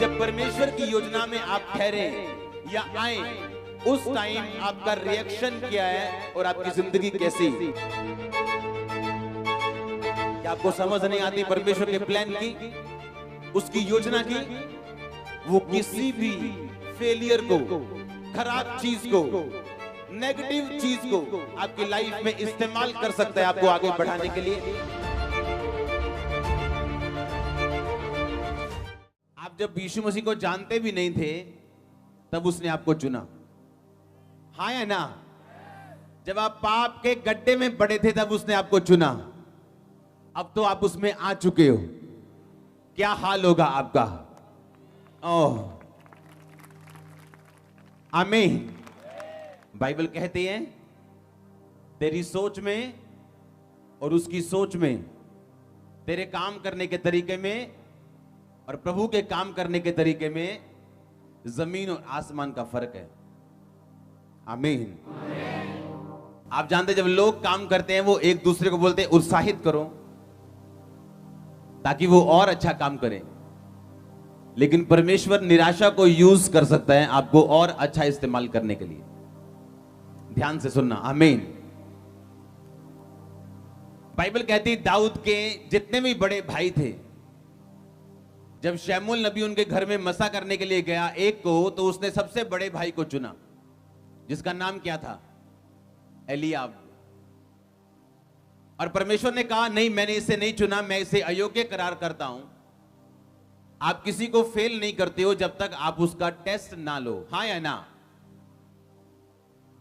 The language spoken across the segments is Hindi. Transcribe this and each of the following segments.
जब परमेश्वर की योजना में आप ठहरे या आए, उस टाइम आपका रिएक्शन क्या है और आपकी जिंदगी कैसी? क्या आपको समझ नहीं आती परमेश्वर के प्लान की, उसकी योजना की? वो किसी भी फेलियर को, खराब चीज को, नेगेटिव चीज को आपकी लाइफ में इस्तेमाल कर सकता है आपको आगे बढ़ाने के लिए। आप जब यीशु मसीह को जानते भी नहीं थे तब उसने आपको चुना, हाँ या ना? जब आप पाप के गड्ढे में पड़े थे तब उसने आपको चुना। अब तो आप उसमें आ चुके हो, क्या हाल होगा आपका? ओह आमीन। बाइबल कहती है तेरी सोच में और उसकी सोच में, तेरे काम करने के तरीके में और प्रभु के काम करने के तरीके में जमीन और आसमान का फर्क है। आमीन। आप जानते जब लोग काम करते हैं वो एक दूसरे को बोलते हैं उत्साहित करो ताकि वो और अच्छा काम करें, लेकिन परमेश्वर निराशा को यूज कर सकता है आपको और अच्छा इस्तेमाल करने के लिए। ध्यान से सुनना, आमीन। बाइबल कहती दाऊद के जितने भी बड़े भाई थे, जब शमूएल नबी उनके घर में मसा करने के लिए गया एक को, तो उसने सबसे बड़े भाई को चुना जिसका नाम क्या था? एलियाब। और परमेश्वर ने कहा नहीं, मैंने इसे नहीं चुना, मैं इसे अयोग्य करार करता हूं। आप किसी को फेल नहीं करते हो जब तक आप उसका टेस्ट ना लो, हाँ या ना?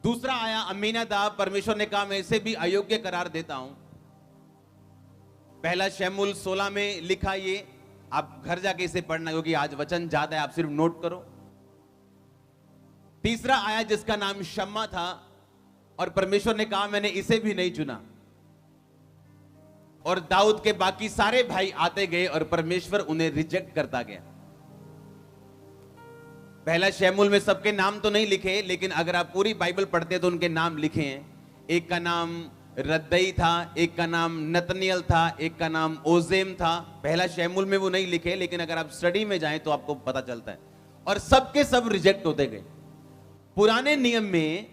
दूसरा आया अम्मीनादाब, परमेश्वर ने कहा मैं इसे भी अयोग्य करार देता हूं। पहला शमूएल 16 में लिखा, ये आप घर जाके इसे पढ़ना क्योंकि आज वचन ज्यादा है, आप सिर्फ नोट करो। तीसरा आया जिसका नाम शम्मा था और परमेश्वर ने कहा मैंने इसे भी नहीं चुना। और दाऊद के बाकी सारे भाई आते गए और परमेश्वर उन्हें रिजेक्ट करता गया। पहला शमूएल में सबके नाम तो नहीं लिखे, लेकिन अगर आप पूरी बाइबल पढ़ते तो उनके नाम लिखे हैं। एक का नाम रद्दई था, एक का नाम नतनियल था, एक का नाम ओजेम था। पहला शमूएल में वो नहीं लिखे, लेकिन अगर आप स्टडी में जाएं तो आपको पता चलता है। और सबके सब रिजेक्ट होते गए। पुराने नियम में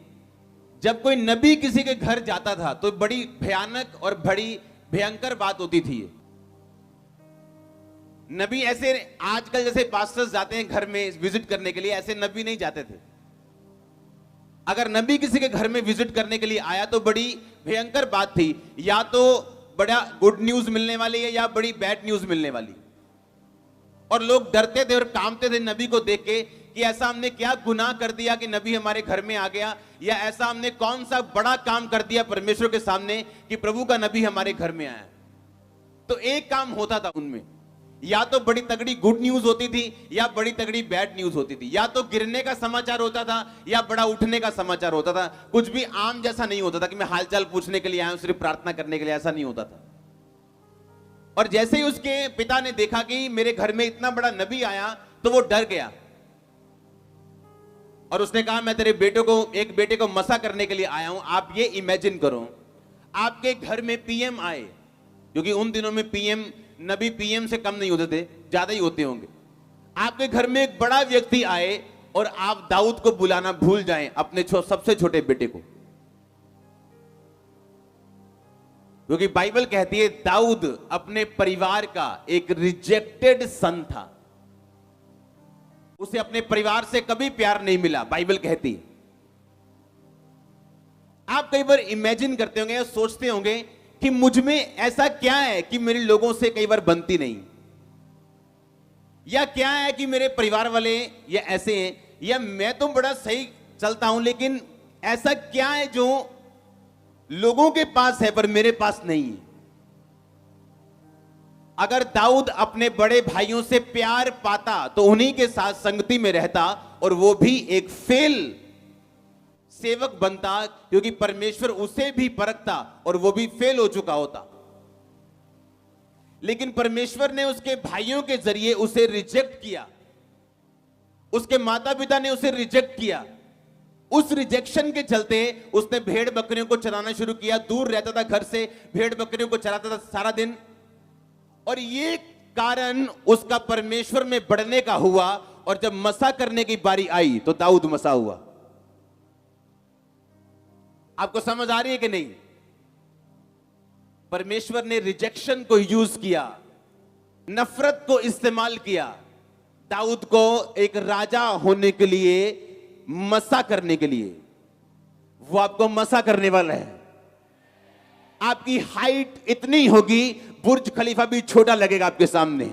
जब कोई नबी किसी के घर जाता था तो बड़ी भयानक और बड़ी भयंकर बात होती थी। नबी ऐसे आजकल जैसे पास्टर्स जाते हैं घर में विजिट करने के लिए, ऐसे नबी नहीं जाते थे। अगर नबी किसी के घर में विजिट करने के लिए आया तो बड़ी भयंकर बात थी, या तो बड़ा गुड न्यूज मिलने वाली है या बड़ी बैड न्यूज मिलने वाली। और लोग डरते थे और कांपते थे नबी को देख के कि ऐसा हमने क्या गुनाह कर दिया कि नबी हमारे घर में आ गया, या ऐसा हमने कौन सा बड़ा काम कर दिया परमेश्वर के सामने कि प्रभु का नबी हमारे घर में आया। तो एक काम होता था उनमें, या तो बड़ी तगड़ी गुड न्यूज होती थी या बड़ी तगड़ी बैड न्यूज होती थी। या तो गिरने का समाचार होता था या बड़ा उठने का समाचार होता था। कुछ भी आम जैसा नहीं होता था कि मैं हालचाल पूछने के लिए आया हूं, सिर्फ प्रार्थना करने के लिए, ऐसा नहीं होता था। और जैसे ही उसके पिता ने देखा कि मेरे घर में इतना बड़ा नबी आया तो वो डर गया और उसने कहा मैं तेरे एक बेटे को मसा करने के लिए आया हूं। आप ये इमेजिन करो, आपके घर में पीएम आए, क्योंकि उन दिनों में पीएम, नबी पीएम से कम नहीं होते थे, ज्यादा ही होते होंगे। आपके घर में एक बड़ा व्यक्ति आए और आप दाऊद को बुलाना भूल जाएं, अपने सबसे छोटे बेटे को। क्योंकि बाइबल कहती है दाऊद अपने परिवार का एक रिजेक्टेड सन था, उसे अपने परिवार से कभी प्यार नहीं मिला, बाइबल कहती है। आप कई बार इमेजिन करते होंगे या सोचते होंगे कि मुझ में ऐसा क्या है कि मेरे लोगों से कई बार बनती नहीं, या क्या है कि मेरे परिवार वाले या ऐसे हैं, या मैं तो बड़ा सही चलता हूं लेकिन ऐसा क्या है जो लोगों के पास है पर मेरे पास नहीं है। अगर दाऊद अपने बड़े भाइयों से प्यार पाता तो उन्हीं के साथ संगति में रहता और वो भी एक फेल सेवक बनता, क्योंकि परमेश्वर उसे भी परखता और वो भी फेल हो चुका होता। लेकिन परमेश्वर ने उसके भाइयों के जरिए उसे रिजेक्ट किया, उसके माता पिता ने उसे रिजेक्ट किया। उस रिजेक्शन के चलते उसने भेड़ बकरियों को चराना शुरू किया, दूर रहता था घर से, भेड़ बकरियों को चराता था सारा दिन। और ये कारण उसका परमेश्वर में बढ़ने का हुआ, और जब मसा करने की बारी आई तो दाऊद मसा हुआ। आपको समझ आ रही है कि नहीं? परमेश्वर ने रिजेक्शन को यूज किया, नफरत को इस्तेमाल किया, दाऊद को एक राजा होने के लिए, मसा करने के लिए। वो आपको मसा करने वाला है। आपकी हाइट इतनी होगी, बुर्ज खलीफा भी छोटा लगेगा आपके सामने।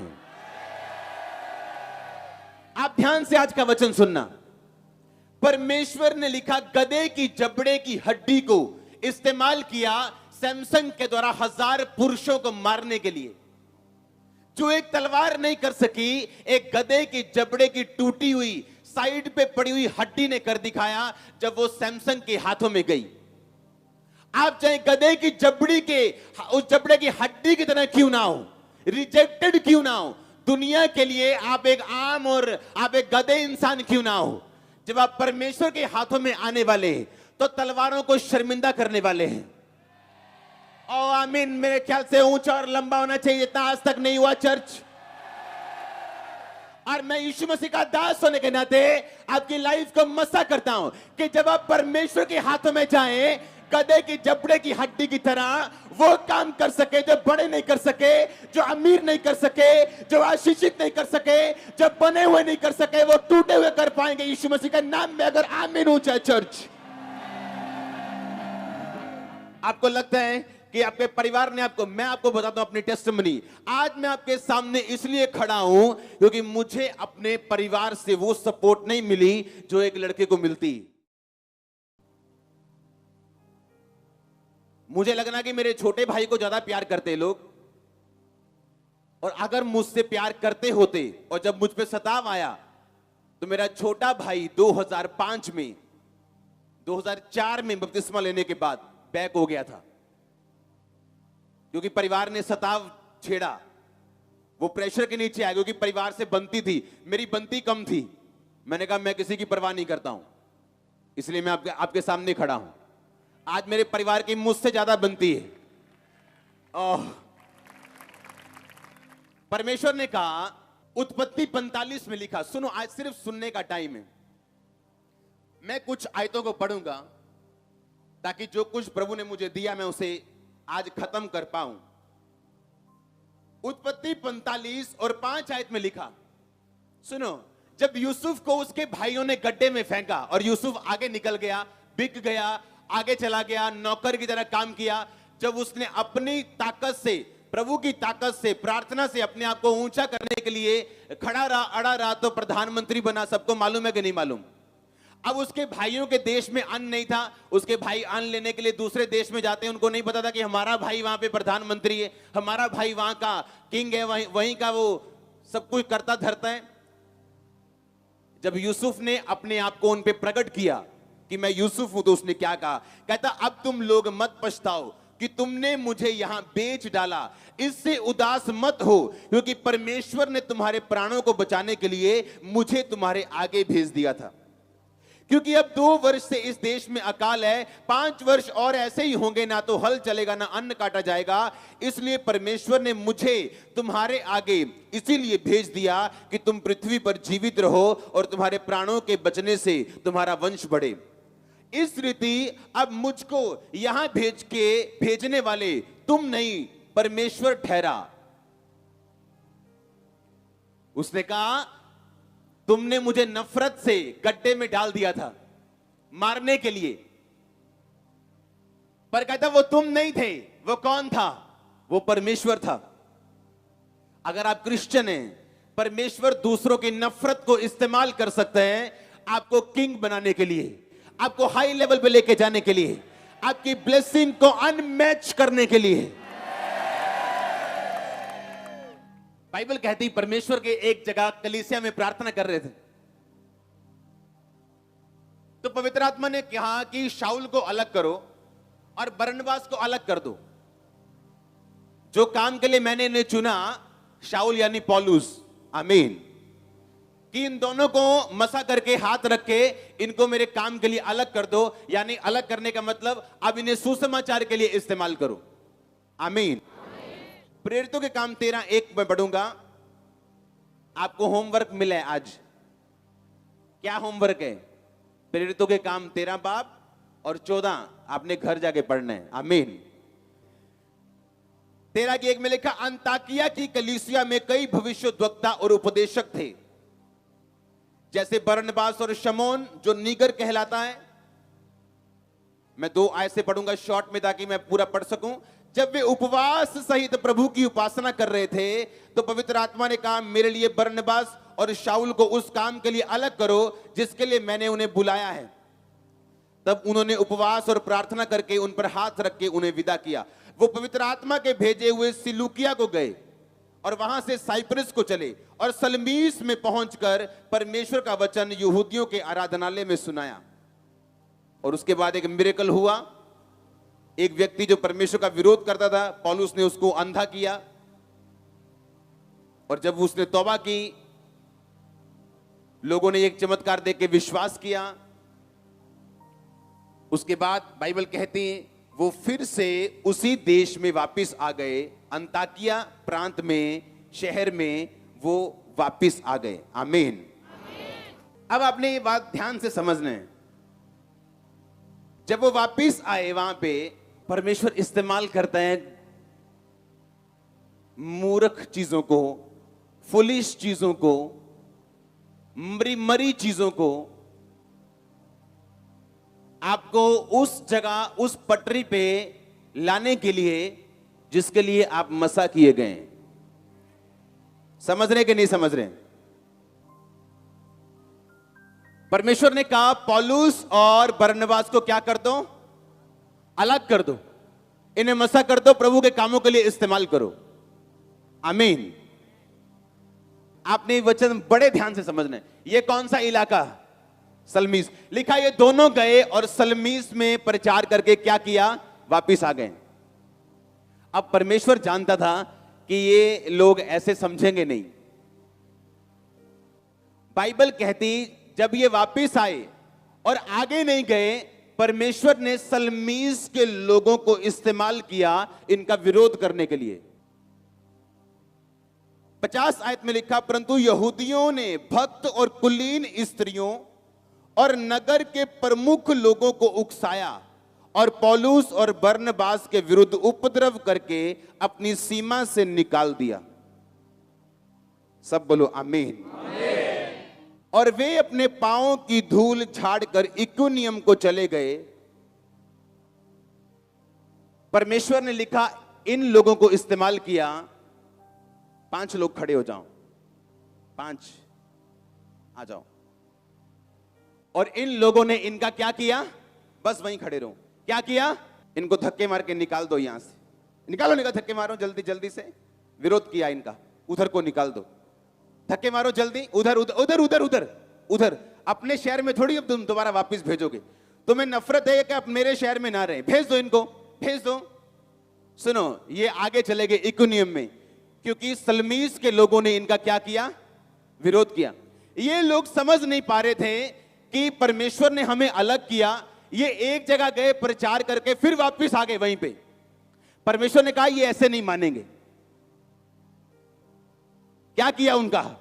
आप ध्यान से आज का वचन सुनना। परमेश्वर ने लिखा, गधे की जबड़े की हड्डी को इस्तेमाल किया सैमसन के द्वारा 1000 पुरुषों को मारने के लिए। जो एक तलवार नहीं कर सकी, एक गधे की जबड़े की टूटी हुई साइड पे पड़ी हुई हड्डी ने कर दिखाया जब वो सैमसन के हाथों में गई। आप चाहे गधे की जबड़ी के, उस जबड़े की हड्डी की तरह क्यों ना हो, रिजेक्टेड क्यों ना हो, दुनिया के लिए आप एक आम और आप एक गधे इंसान क्यों ना हो, जब आप परमेश्वर के हाथों में आने वाले हैं तो तलवारों को शर्मिंदा करने वाले हैं। ओ आमीन। मेरे ख्याल से ऊंचा और लंबा होना चाहिए, जितना आज तक नहीं हुआ चर्च। और मैं यीशु मसीह का दास होने के नाते आपकी लाइफ को मसा करता हूं कि जब आप परमेश्वर के हाथों में जाएं, गधे की जबड़े की हड्डी की तरह वो काम कर सके जो बड़े नहीं कर सके, जो अमीर नहीं कर सके, जो आशीषित नहीं कर सके, जो बने हुए नहीं कर सके, वो टूटे हुए कर पाएंगे यीशु मसीह के नाम में। अगर आमीन ऊंचा चर्च। आपको लगता है कि आपके परिवार ने आपको, मैं आपको बताता हूं अपनी टेस्टिमनी। आज मैं आपके सामने इसलिए खड़ा हूं क्योंकि मुझे अपने परिवार से वो सपोर्ट नहीं मिली जो एक लड़के को मिलती। मुझे लगना कि मेरे छोटे भाई को ज्यादा प्यार करते लोग, और अगर मुझसे प्यार करते होते और जब मुझ पे सताव आया तो मेरा छोटा भाई 2005 में 2004 में बपतिस्मा लेने के बाद बैक हो गया था, क्योंकि परिवार ने सताव छेड़ा। वो प्रेशर के नीचे आया क्योंकि परिवार से बनती थी, मेरी बनती कम थी। मैंने कहा मैं किसी की परवाह नहीं करता हूं, इसलिए मैं आपके सामने खड़ा हूं। आज मेरे परिवार की मुझसे ज्यादा बनती है। परमेश्वर ने कहा, उत्पत्ति 45 में लिखा, सुनो, आज सिर्फ सुनने का टाइम है। मैं कुछ आयतों को पढ़ूंगा ताकि जो कुछ प्रभु ने मुझे दिया मैं उसे आज खत्म कर पाऊं। उत्पत्ति 45 और 5 आयत में लिखा, सुनो, जब यूसुफ को उसके भाइयों ने गड्ढे में फेंका और यूसुफ आगे निकल गया, बिक गया, आगे चला गया, नौकर की तरह काम किया, जब उसने अपनी ताकत से, प्रभु की ताकत से, प्रार्थना से अपने आप को ऊंचा करने के लिए खड़ा रहा, अड़ा रहा, तो प्रधानमंत्री बना। सबको मालूम है कि नहीं मालूम? अब उसके भाइयों के देश में अन्न नहीं था, उसके भाई अन्न लेने के लिए दूसरे देश में जाते हैं। उनको नहीं पता था कि हमारा भाई वहां पे प्रधानमंत्री है, हमारा भाई वहां का किंग है, वहीं का वो सब कुछ करता धरता है। जब यूसुफ ने अपने आप को उन पे प्रकट किया कि मैं यूसुफ हूं, तो उसने क्या कहा? कहता, अब तुम लोग मत पछताओ कि तुमने मुझे यहां बेच डाला, इससे उदास मत हो, क्योंकि परमेश्वर ने तुम्हारे प्राणों को बचाने के लिए मुझे तुम्हारे आगे भेज दिया था। क्योंकि अब 2 वर्ष से इस देश में अकाल है, 5 वर्ष और ऐसे ही होंगे, ना तो हल चलेगा ना अन्न काटा जाएगा। इसलिए परमेश्वर ने मुझे तुम्हारे आगे इसीलिए भेज दिया कि तुम पृथ्वी पर जीवित रहो और तुम्हारे प्राणों के बचने से तुम्हारा वंश बढ़े। इस रीति अब मुझको यहां भेजने वाले तुम नहीं, परमेश्वर ठहरा। उसने कहा, तुमने मुझे नफरत से गड्ढे में डाल दिया था मारने के लिए, पर कहता वो तुम नहीं थे। वो कौन था? वो परमेश्वर था। अगर आप क्रिश्चियन हैं, परमेश्वर दूसरों की नफरत को इस्तेमाल कर सकते हैं आपको किंग बनाने के लिए, आपको हाई लेवल पे लेके जाने के लिए, आपकी ब्लेसिंग को अनमैच करने के लिए। बाइबल कहती, परमेश्वर के एक जगह कलीसिया में प्रार्थना कर रहे थे, तो पवित्र आत्मा ने कहा कि शाऊल को अलग करो और बरनबास को अलग कर दो। जो काम के लिए मैंने इन्हें चुना, शाऊल यानी पौलुस, आमीन, कि इन दोनों को मसा करके हाथ रख के इनको मेरे काम के लिए अलग कर दो। यानी अलग करने का मतलब अब इन्हें सुसमाचार के लिए इस्तेमाल करो, आमीन। प्रेरितों के काम 13:1 में पढ़ूंगा, आपको होमवर्क मिला है आज। क्या होमवर्क है? प्रेरितों के काम 13 बाब और 14 आपने घर जाके पढ़ना है। आमीन। 13 की 1 में लिखा, अंताकिया की कलीसिया में कई भविष्यद्वक्ता और उपदेशक थे, जैसे बरनबास और शमौन जो नीगर कहलाता है। मैं 2 आयत से पढ़ूंगा शॉर्ट में ताकि मैं पूरा पढ़ सकूं। जब वे उपवास सहित प्रभु की उपासना कर रहे थे तो पवित्र आत्मा ने कहा, मेरे लिए बरनबास और शाऊल को उस काम के लिए अलग करो जिसके लिए मैंने उन्हें बुलाया है। तब उन्होंने उपवास और प्रार्थना करके उन पर हाथ रख के उन्हें विदा किया। वो पवित्र आत्मा के भेजे हुए सिलूकिया को गए और वहां से साइप्रस को चले और सलमीस में पहुंचकर परमेश्वर का वचन यहूदियों के आराधनालय में सुनाया। और उसके बाद एक मिरेकल हुआ। एक व्यक्ति जो परमेश्वर का विरोध करता था, पौलुस ने उसको अंधा किया, और जब उसने तौबा की, लोगों ने एक चमत्कार देख के विश्वास किया। उसके बाद बाइबल कहती है वो फिर से उसी देश में वापस आ गए, अंताकिया प्रांत में, शहर में वो वापस आ गए। आमीन। अब आपने ये बात ध्यान से समझना है। जब वो वापस आए, वहां पे परमेश्वर इस्तेमाल करता है मूर्ख चीजों को, फुलिश चीजों को, मरी चीजों को, आपको उस जगह, उस पटरी पे लाने के लिए जिसके लिए आप मसा किए गए। समझ रहे कि नहीं समझ रहे? परमेश्वर ने कहा पौलुस और बरनबास को क्या कर दो? अलग कर दो, इन्हें मसा कर दो, प्रभु के कामों के लिए इस्तेमाल करो। आमीन। आपने वचन बड़े ध्यान से समझना है। यह कौन सा इलाका? सलमीस। लिखा ये दोनों गए और सलमीस में प्रचार करके क्या किया? वापिस आ गए। अब परमेश्वर जानता था कि ये लोग ऐसे समझेंगे नहीं। बाइबल कहती जब ये वापिस आए और आगे नहीं गए, परमेश्वर ने सलमीस के लोगों को इस्तेमाल किया इनका विरोध करने के लिए। 50 आयत में लिखा, परंतु यहूदियों ने भक्त और कुलीन स्त्रियों और नगर के प्रमुख लोगों को उकसाया और पौलुस और बरनबास के विरुद्ध उपद्रव करके अपनी सीमा से निकाल दिया। सब बोलो आमीन। और वे अपने पांवों की धूल झाड़कर इकुनियम को चले गए। परमेश्वर ने लिखा इन लोगों को इस्तेमाल किया। 5 लोग खड़े हो जाओ, 5 आ जाओ। और इन लोगों ने इनका क्या किया? बस वहीं खड़े रहो। क्या किया? इनको धक्के मार के निकाल दो, यहां से निकालो, निकाल, धक्के मारो जल्दी जल्दी से। विरोध किया इनका, उधर को निकाल दो, धक्के मारो जल्दी, उधर उधर उधर उधर उधर उधर। अपने शहर में थोड़ी अब तुम दोबारा वापस भेजोगे। तुम्हें नफरत है कि अब मेरे शहर में ना रहे, भेज दो इनको, भेज दो। सुनो, ये आगे चले गए इकुनियम में, क्योंकि सलमीस के लोगों ने इनका क्या किया? विरोध किया। ये लोग समझ नहीं पा रहे थे कि परमेश्वर ने हमें अलग किया। ये एक जगह गए प्रचार करके फिर वापस आ गए वहीं पे। परमेश्वर ने कहा ये ऐसे नहीं मानेंगे। क्या किया? उनका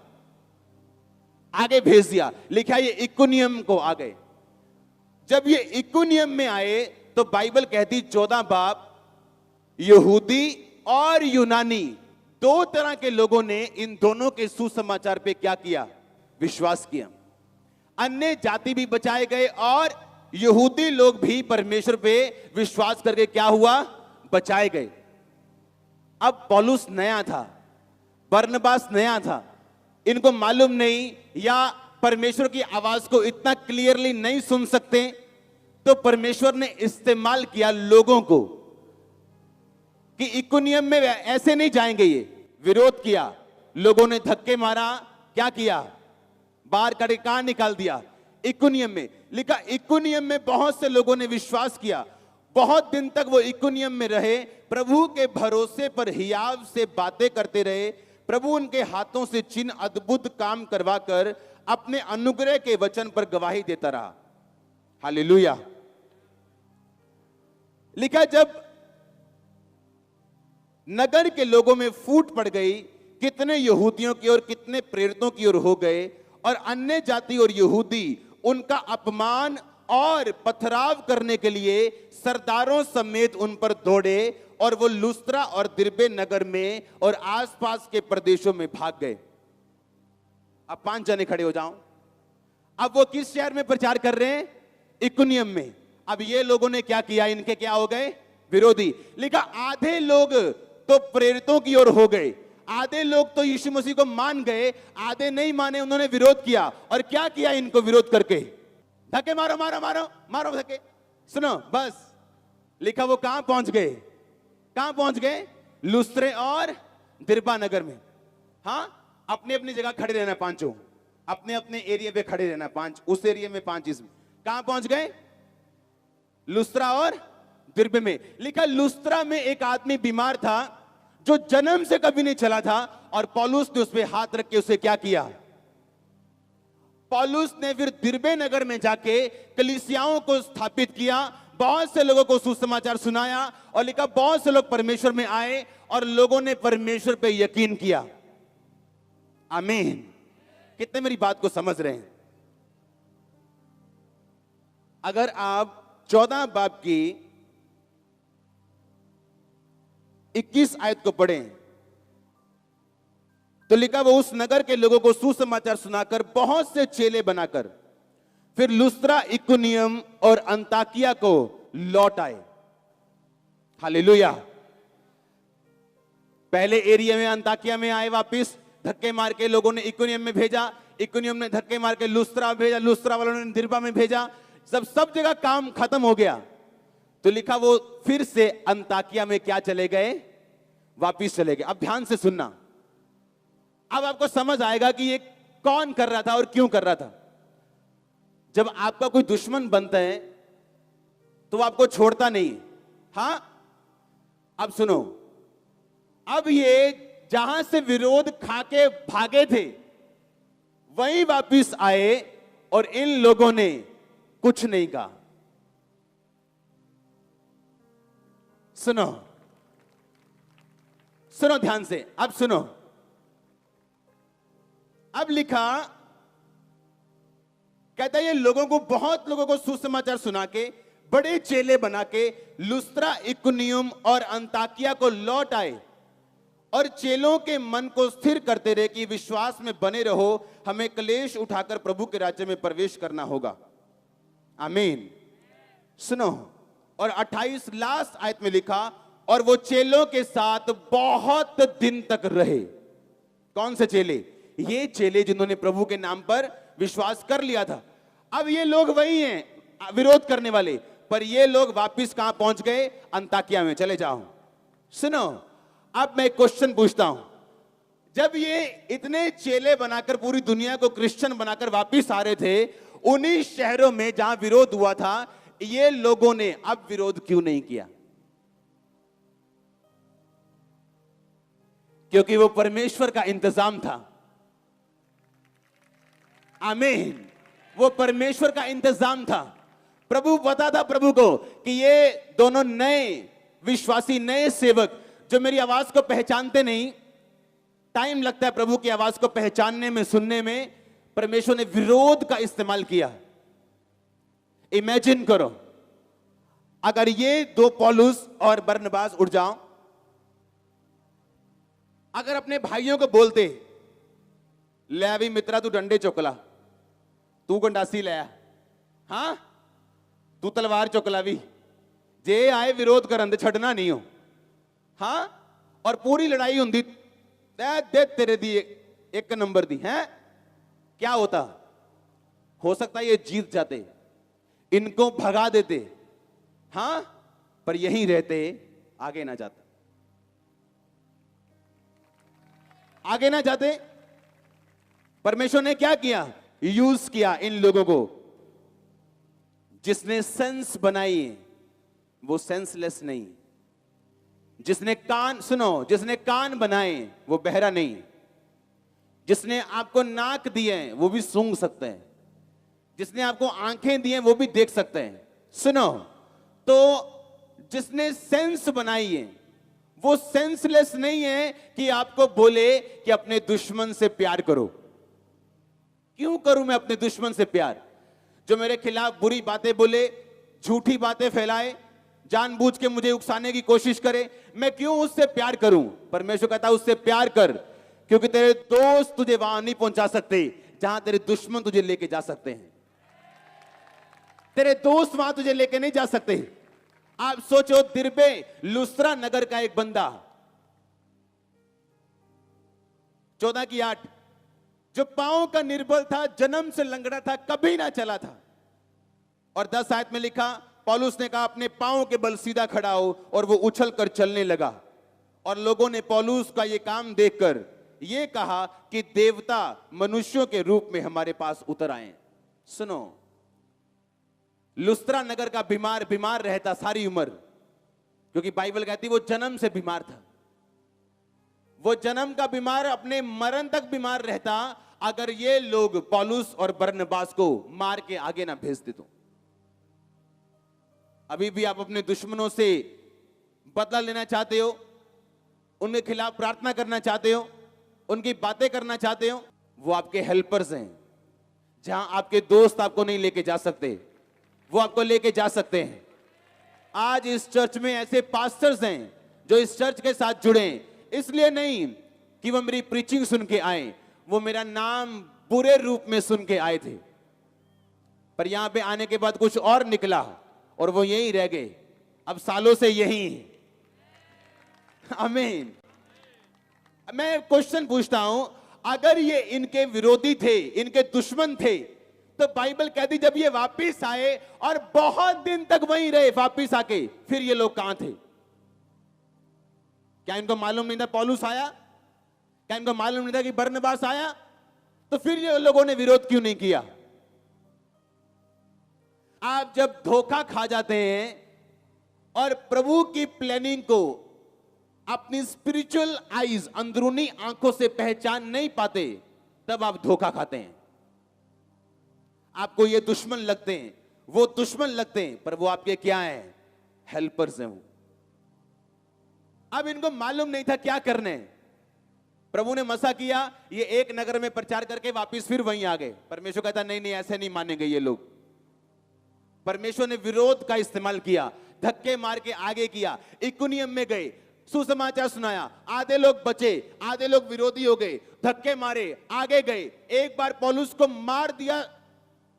आगे भेज दिया। लिखा ये इकुनियम को आ गए। जब ये इकुनियम में आए तो बाइबल कहती 14 बाब यहूदी और यूनानी, 2 तरह के लोगों ने इन दोनों के सुसमाचार पे क्या किया? विश्वास किया। अन्य जाति भी बचाए गए और यहूदी लोग भी परमेश्वर पे विश्वास करके क्या हुआ? बचाए गए। अब पौलुस नया था, बरनबास नया था, इनको मालूम नहीं या परमेश्वर की आवाज को इतना क्लियरली नहीं सुन सकते, तो परमेश्वर ने इस्तेमाल किया लोगों को कि इकुनियम में ऐसे नहीं जाएंगे। ये विरोध किया, लोगों ने धक्के मारा, क्या किया? बाहर करके कहां निकाल दिया? इकुनियम में। लिखा इकुनियम में बहुत से लोगों ने विश्वास किया। बहुत दिन तक वो इकुनियम में रहे, प्रभु के भरोसे पर हियाव से बातें करते रहे। प्रभु उनके हाथों से चिन्ह अद्भुत काम करवाकर अपने अनुग्रह के वचन पर गवाही देता रहा। हालेलुया। लिखा जब नगर के लोगों में फूट पड़ गई कितने यहूदियों की और कितने प्रेरितों की ओर हो गए, और अन्य जाति और यहूदी उनका अपमान और पथराव करने के लिए सरदारों समेत उन पर दौड़े, और वो लुस्त्रा और दिरबे नगर में और आसपास के प्रदेशों में भाग गए। अब 5 जने खड़े हो जाओ। अब वो किस शहर में प्रचार कर रहे हैं? इकुनियम में। अब ये लोगों ने क्या किया? इनके क्या हो गए? विरोधी। लिखा आधे लोग तो प्रेरितों की ओर हो गए, आधे लोग तो यीशु मसीह को मान गए, आधे नहीं माने, उन्होंने विरोध किया। और क्या किया इनको विरोध करके? धक्के मारो मारो मारो मारो धक्के। सुनो बस, लिखा वो कहां पहुंच गए? कहां पहुंच गए? लुस्त्रे और दिरबा नगर में। हां, अपनी अपनी जगह खड़े रहना, पांचों अपने अपने एरिया पे खड़े रहना, 5 उस एरिया में, 5 इसमें। कहां पहुंच गए? लुस्त्रा और दिरबे में। लिखा लुस्त्रा में एक आदमी बीमार था जो जन्म से कभी नहीं चला था, और पौलुस ने उस पे हाथ रख के उसे क्या किया? पौलुस ने फिर दिरबे नगर में जाके कलीसियाओं को स्थापित किया, बहुत से लोगों को सुसमाचार सुनाया, और लिखा बहुत से लोग परमेश्वर में आए और लोगों ने परमेश्वर पे यकीन किया। आमीन। कितने मेरी बात को समझ रहे हैं? अगर आप 14 बाब की 21 आयत को पढ़ें तो लिखा वो उस नगर के लोगों को सुसमाचार सुनाकर बहुत से चेले बनाकर फिर लुस्त्रा, इकुनियम और अंताकिया को लौट आए। हालेलुया। पहले एरिया में अंताकिया में आए, वापस धक्के मार के लोगों ने इकुनियम में भेजा, इकुनियम ने धक्के मार के लुस्त्रा भेजा, लुस्त्रा वालों ने दिरबा में भेजा। जब सब जगह काम खत्म हो गया तो लिखा वो फिर से अंताकिया में क्या चले गए? वापिस चले गए। अब ध्यान से सुनना, अब आपको समझ आएगा कि ये कौन कर रहा था और क्यों कर रहा था। जब आपका कोई दुश्मन बनता है तो वो आपको छोड़ता नहीं। हां, अब सुनो, अब ये जहां से विरोध खाके भागे थे वहीं वापिस आए, और इन लोगों ने कुछ नहीं कहा। सुनो सुनो ध्यान से, अब सुनो। अब लिखा, कहता है ये लोगों को, बहुत लोगों को सुसमाचार सुना के बड़े चेले बना के लुस्त्रा, इकुनियम और अंताकिया को लौट आए, और चेलों के मन को स्थिर करते रहे कि विश्वास में बने रहो, हमें क्लेश उठाकर प्रभु के राज्य में प्रवेश करना होगा। आमीन। सुनो, और 28 लास्ट आयत में लिखा, और वो चेलों के साथ बहुत दिन तक रहे। कौन से चेले? ये चेले जिन्होंने प्रभु के नाम पर विश्वास कर लिया था। अब ये लोग वही हैं विरोध करने वाले, पर ये लोग वापस कहां पहुंच गए? अंताकिया में। चले जाओ। सुनो, अब मैं एक क्वेश्चन पूछता हूं। जब ये इतने चेले बनाकर पूरी दुनिया को क्रिश्चियन बनाकर वापस आ रहे थे, उन्हीं शहरों में जहां विरोध हुआ था, ये लोगों ने अब विरोध क्यों नहीं किया? क्योंकि वो परमेश्वर का इंतजाम था। आमीन। वो परमेश्वर का इंतजाम था। प्रभु पता था प्रभु को कि ये दोनों नए विश्वासी, नए सेवक जो मेरी आवाज को पहचानते नहीं, टाइम लगता है प्रभु की आवाज को पहचानने में, सुनने में, परमेश्वर ने विरोध का इस्तेमाल किया। इमेजिन करो अगर ये दो पौलुस और बरनबास उठ जाओ, अगर अपने भाइयों को बोलते, ले अभी मित्रा तू डंडे चुकला, तू गंडासी लाया, हां तू तलवार चुकला भी, जे आए विरोध करन दे छड़ना नहीं हो। हां, और पूरी लड़ाई होंगी, दे तेरे दी एक नंबर दी है, क्या होता? हो सकता है ये जीत जाते, इनको भगा देते, हां, पर यहीं रहते, आगे ना जाते, आगे ना जाते। परमेश्वर ने क्या किया? यूज किया इन लोगों को। जिसने सेंस बनाई वो सेंसलेस नहीं, जिसने कान, सुनो, जिसने कान बनाए वो बहरा नहीं, जिसने आपको नाक दिए हैं वो भी सूंघ सकते हैं, जिसने आपको आंखें दी हैं वो भी देख सकते हैं। सुनो, तो जिसने सेंस बनाई है वो सेंसलेस नहीं है कि आपको बोले कि अपने दुश्मन से प्यार करो। क्यों करूं मैं अपने दुश्मन से प्यार? जो मेरे खिलाफ बुरी बातें बोले, झूठी बातें फैलाए, जानबूझ के मुझे उकसाने की कोशिश करे, मैं क्यों उससे प्यार करूं? परमेश्वर कहता है उससे प्यार कर, क्योंकि तेरे दोस्त तुझे वहां नहीं पहुंचा सकते जहां तेरे दुश्मन तुझे लेके जा सकते हैं। तेरे दोस्त वहां तुझे लेके नहीं जा सकते। आप सोचो, दिरबे लुस्त्रा नगर का एक बंदा, 14:8, जो पांव का निर्बल था, जन्म से लंगड़ा था, कभी ना चला था। और 10 आयत में लिखा, पौलुस ने कहा अपने पांव के बल सीधा खड़ा हो, और वो उछल कर चलने लगा। और लोगों ने पौलुस का ये काम देखकर ये कहा कि देवता मनुष्यों के रूप में हमारे पास उतर आए। सुनो, लुस्त्रा नगर का बीमार बीमार रहता सारी उम्र, क्योंकि बाइबल कहती वो जन्म से बीमार था। वो जन्म का बीमार अपने मरण तक बीमार रहता अगर ये लोग पौलुस और बरनबास को मार के आगे ना भेजते। तो अभी भी आप अपने दुश्मनों से बदला लेना चाहते हो, उनके खिलाफ प्रार्थना करना चाहते हो, उनकी बातें करना चाहते हो, वो आपके हेल्पर्स हैं। जहां आपके दोस्त आपको नहीं लेके जा सकते, वो आपको लेके जा सकते हैं। आज इस चर्च में ऐसे पास्टर्स हैं जो इस चर्च के साथ जुड़े, इसलिए नहीं कि वो मेरी प्रीचिंग सुन के आए, वो मेरा नाम बुरे रूप में सुन के आए थे, पर यहां पे आने के बाद कुछ और निकला और वो यहीं रह गए, अब सालों से यहीं है। आमीन। मैं क्वेश्चन पूछता हूं, अगर ये इनके विरोधी थे, इनके दुश्मन थे, तो बाइबल कहती जब ये वापिस आए और बहुत दिन तक वहीं रहे, वापिस आके, फिर ये लोग कहां थे? क्या इनको मालूम नहीं था पौलुस आया? क्या इनको मालूम नहीं था कि बरनबास आया? तो फिर ये लोगों ने विरोध क्यों नहीं किया? आप जब धोखा खा जाते हैं और प्रभु की प्लानिंग को अपनी स्पिरिचुअल आईज, अंदरूनी आंखों से पहचान नहीं पाते, तब आप धोखा खाते हैं। आपको ये दुश्मन लगते हैं, वो दुश्मन लगते हैं, पर वो आपके क्या हैं? हेल्पर्स हैं वो। अब इनको मालूम नहीं था क्या करने। प्रभु ने मसा किया, ये एक नगर में प्रचार करके वापस फिर वहीं आ गए। परमेश्वर कहता नहीं नहीं, ऐसे नहीं मानेंगे ये लोग। परमेश्वर ने विरोध का इस्तेमाल किया, धक्के मार के आगे किया। इकुनियम में गए, सुसमाचार सुनाया, आधे लोग बचे, आधे लोग विरोधी हो गए, धक्के मारे, आगे गए। एक बार पौलुस को मार दिया,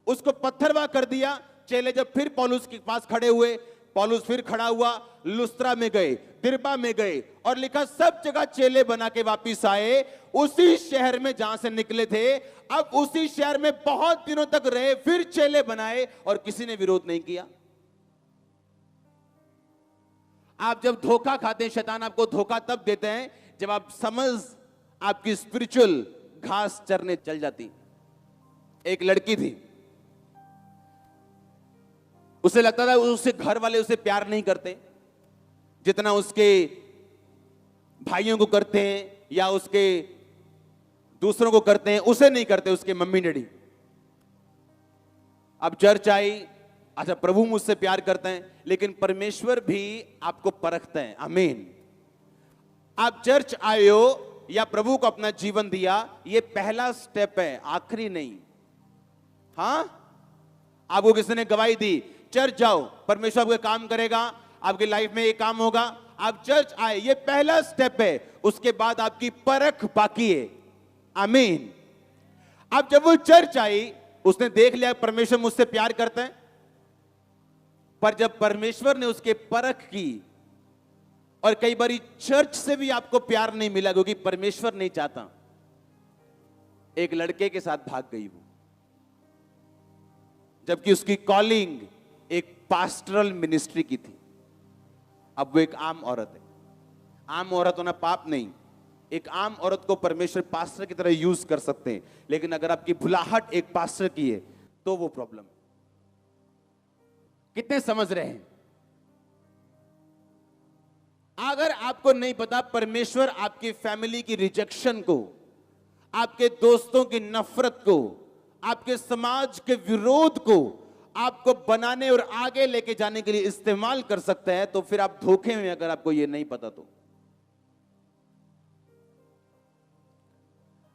उसको पत्थरवा कर दिया। चेले जब फिर पौलुस के पास खड़े हुए, पौलुस फिर खड़ा हुआ, लुस्त्रा में गए, दिरबा में गए, और लिखा सब जगह चेले बना के वापिस आए, उसी शहर में जहां से निकले थे। अब उसी शहर में बहुत दिनों तक रहे, फिर चेले बनाए और किसी ने विरोध नहीं किया। आप जब धोखा खाते हैं, शैतान आपको धोखा तब देते हैं जब आप समझ आपकी स्पिरिचुअल घास चरने चल जाती। एक लड़की थी, उसे लगता था उसके घर वाले उसे प्यार नहीं करते जितना उसके भाइयों को करते हैं या उसके दूसरों को करते हैं, उसे नहीं करते उसके मम्मी डैडी। अब चर्च आई, अच्छा प्रभु मुझसे प्यार करते हैं, लेकिन परमेश्वर भी आपको परखते हैं। आमीन। आप चर्च आए हो या प्रभु को अपना जीवन दिया, ये पहला स्टेप है, आखिरी नहीं। हां, आपको किसी ने गवाही दी, चर्च जाओ, परमेश्वर आपके काम करेगा, आपकी लाइफ में ये काम होगा। आप चर्च आए, ये पहला स्टेप है, उसके बाद आपकी परख बाकी है। आमीन। अब जब वो चर्च आई, उसने देख लिया परमेश्वर मुझसे प्यार करते हैं, पर जब परमेश्वर ने उसके परख की, और कई बार चर्च से भी आपको प्यार नहीं मिला क्योंकि परमेश्वर नहीं चाहता, एक लड़के के साथ भाग गई वो, जबकि उसकी कॉलिंग एक पास्टरल मिनिस्ट्री की थी। अब वो एक आम औरत है। आम औरत होना पाप नहीं, एक आम औरत को परमेश्वर पास्टर की तरह यूज कर सकते हैं, लेकिन अगर आपकी भुलाहट एक पास्टर की है तो वो प्रॉब्लम है। कितने समझ रहे हैं? अगर आपको नहीं पता, परमेश्वर आपकी फैमिली की रिजेक्शन को, आपके दोस्तों की नफरत को, आपके समाज के विरोध को आपको बनाने और आगे लेके जाने के लिए इस्तेमाल कर सकता है, तो फिर आप धोखे में, अगर आपको यह नहीं पता तो।